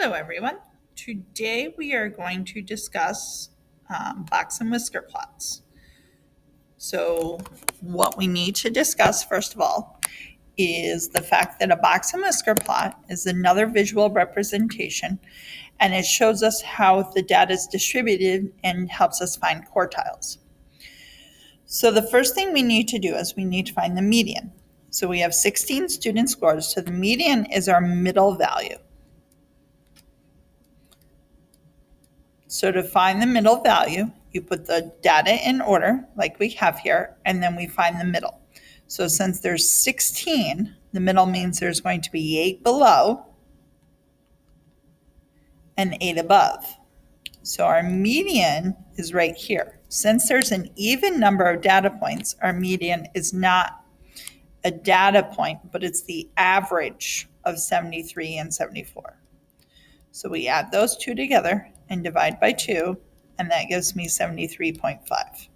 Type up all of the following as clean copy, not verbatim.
Hello, everyone. Today we are going to discuss box and whisker plots. So, what we need to discuss, first of all, is the fact that a box and whisker plot is another visual representation, and it shows us how the data is distributed and helps us find quartiles. So, the first thing we need to do is we need to find the median. So, we have 16 student scores, so the median is our middle value. So to find the middle value, you put the data in order like we have here, and then we find the middle. So since there's 16, the middle means there's going to be 8 below and 8 above. So our median is right here. Since there's an even number of data points, our median is not a data point, but it's the average of 73 and 74. So we add those two together and divide by 2, and that gives me 73.5.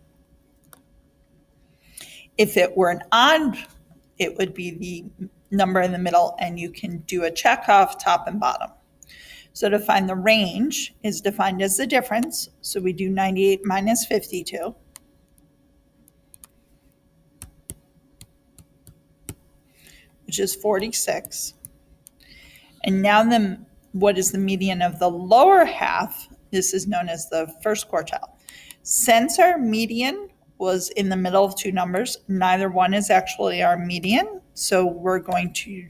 If it were an odd, it would be the number in the middle, and you can do a check off top and bottom. So to find the range is defined as the difference. So we do 98 minus 52. Which is 46. And now what is the median of the lower half? This is known as the first quartile. Since our median was in the middle of two numbers, neither one is actually our median. So we're going to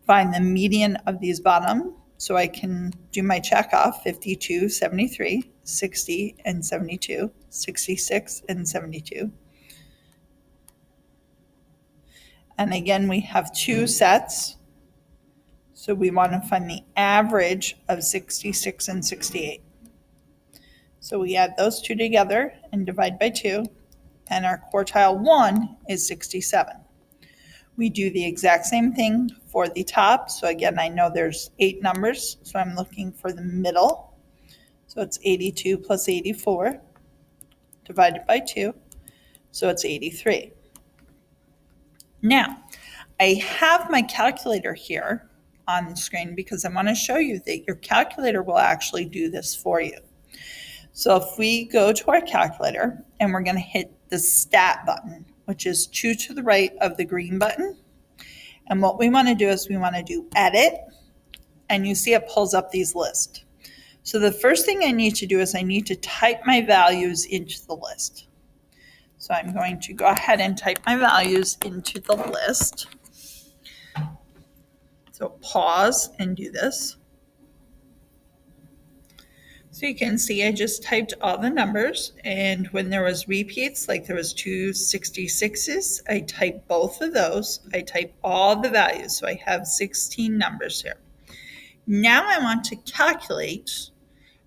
find the median of these bottom. So I can do my check off 52, 73, 60, and 72, 66, and 72. And again, we have two sets. So we want to find the average of 66 and 68. So we add those two together and divide by 2, and our quartile 1 is 67. We do the exact same thing for the top. So again, I know there's 8 numbers, so I'm looking for the middle. So it's 82 plus 84 divided by 2, so it's 83. Now, I have my calculator here on the screen because I want to show you that your calculator will actually do this for you. So if we go to our calculator and we're going to hit the stat button, which is 2 to the right of the green button. And what we want to do is we want to do edit, and you see it pulls up these lists. So the first thing I need to do is I need to type my values into the list. So I'm going to go ahead and type my values into the list. So pause and do this. So you can see I just typed all the numbers, and when there was repeats, like there was 2 66s, I typed both of those. I typed all the values, so I have 16 numbers here. Now I want to calculate,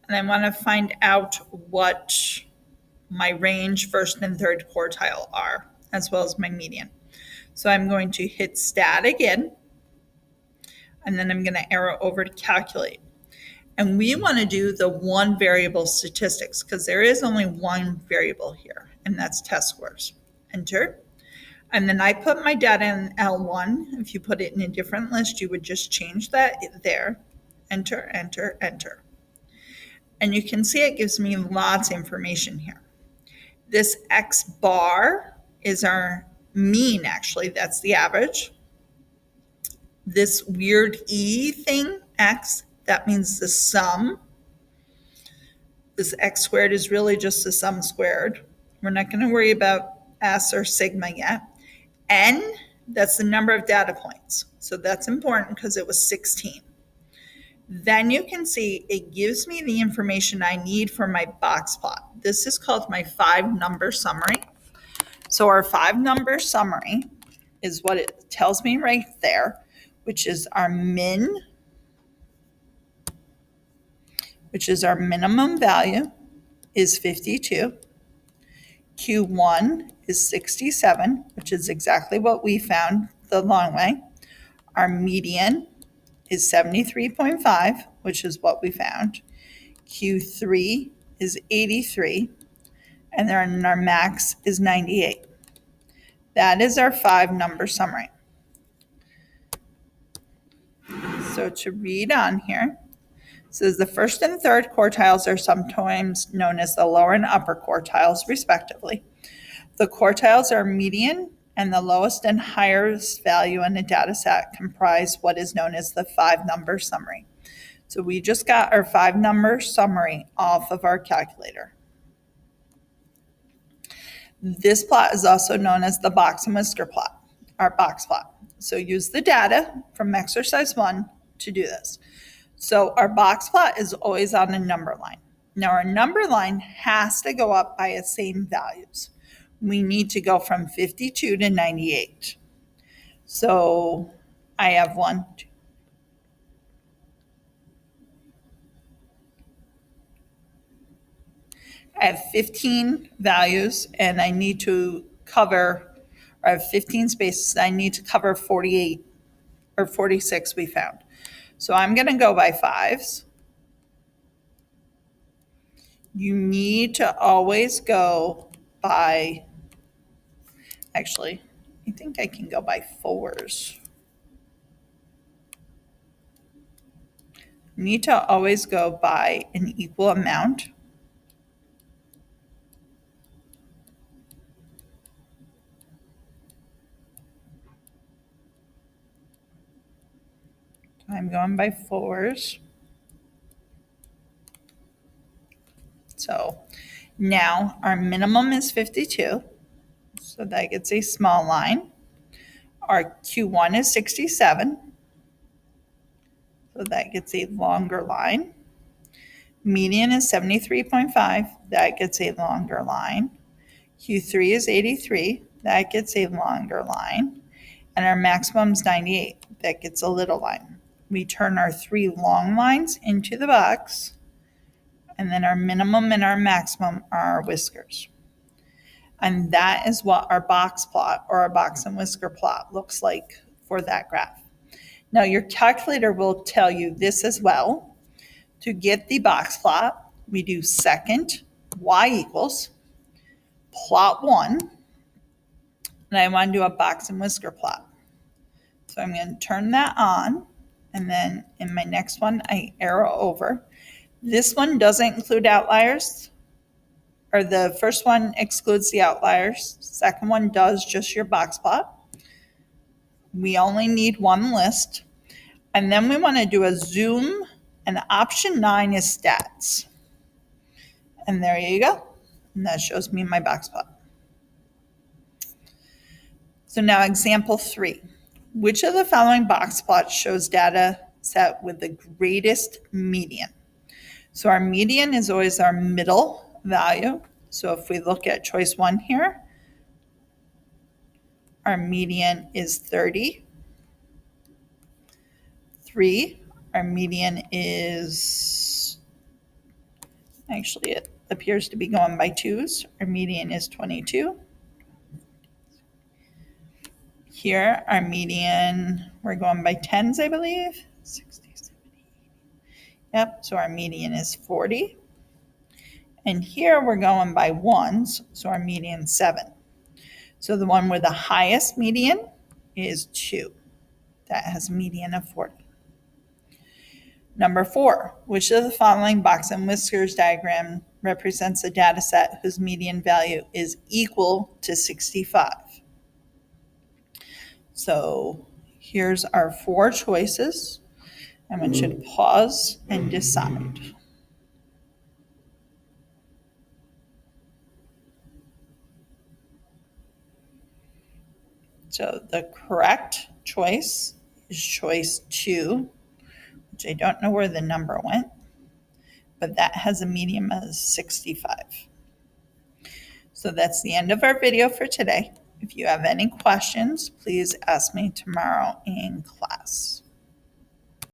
and I want to find out what my range, first and third quartile are, as well as my median. So I'm going to hit stat again, and then I'm going to arrow over to calculate. And we want to do the one variable statistics because there is only one variable here, and that's test scores. Enter. And then I put my data in L1. If you put it in a different list, you would just change that there. Enter, enter, enter. And you can see it gives me lots of information here. This X bar is our mean, actually. That's the average. This weird E thing, X, that means the sum. This X squared is really just the sum squared. We're not going to worry about S or sigma yet. N, that's the number of data points. So that's important because it was 16. Then you can see it gives me the information I need for my box plot. This is called my 5-number summary. So our 5-number summary is what it tells me right there, which is our min, which is our minimum value, is 52. Q1 is 67, which is exactly what we found the long way. Our median is 73.5, which is what we found. Q3 is 83, and then our max is 98. That is our 5-number summary. So to read on here, So the first and third quartiles are sometimes known as the lower and upper quartiles, respectively. The quartiles are median, and the lowest and highest value in a data set comprise what is known as the 5-number summary. So we just got our 5-number summary off of our calculator. This plot is also known as the box and whisker plot, our box plot. So use the data from exercise 1 to do this. So our box plot is always on a number line. Now our number line has to go up by the same values. We need to go from 52 to 98. So I have I have 15 values and I need to cover, or I have 15 spaces. I need to cover 48 or 46 we found. So I'm going to go by fives. You need to always go by, actually, I think I can go by fours. You need to always go by an equal amount. I'm going by fours. So now our minimum is 52. So that gets a small line. Our Q1 is 67. So that gets a longer line. Median is 73.5. That gets a longer line. Q3 is 83. That gets a longer line. And our maximum is 98. That gets a little line. We turn our 3 long lines into the box. And then our minimum and our maximum are our whiskers. And that is what our box plot or our box and whisker plot looks like for that graph. Now your calculator will tell you this as well. To get the box plot, we do second y equals plot 1, and I want to do a box and whisker plot. So I'm going to turn that on, and then in my next one, I arrow over. This one doesn't include outliers, or the first one excludes the outliers. Second one does, just your box plot. We only need one list. And then we want to do a zoom, and option 9 is stats. And there you go. And that shows me my box plot. So now example 3. Which of the following box plots shows data set with the greatest median? So our median is always our middle value. So if we look at choice 1 here, our median is 30. 3, our median is, actually it appears to be going by 2s. Our median is 22. Here, our median, we're going by 10s, I believe. 60, 70, 80. Yep, so our median is 40. And here we're going by 1s, so our median is 7. So the one with the highest median is 2. That has a median of 40. Number 4, which of the following box and whiskers diagram represents a data set whose median value is equal to 65? So here's our 4 choices. I want you to pause and decide. So the correct choice is choice 2, which I don't know where the number went, but that has a median of 65. So that's the end of our video for today. If you have any questions, please ask me tomorrow in class.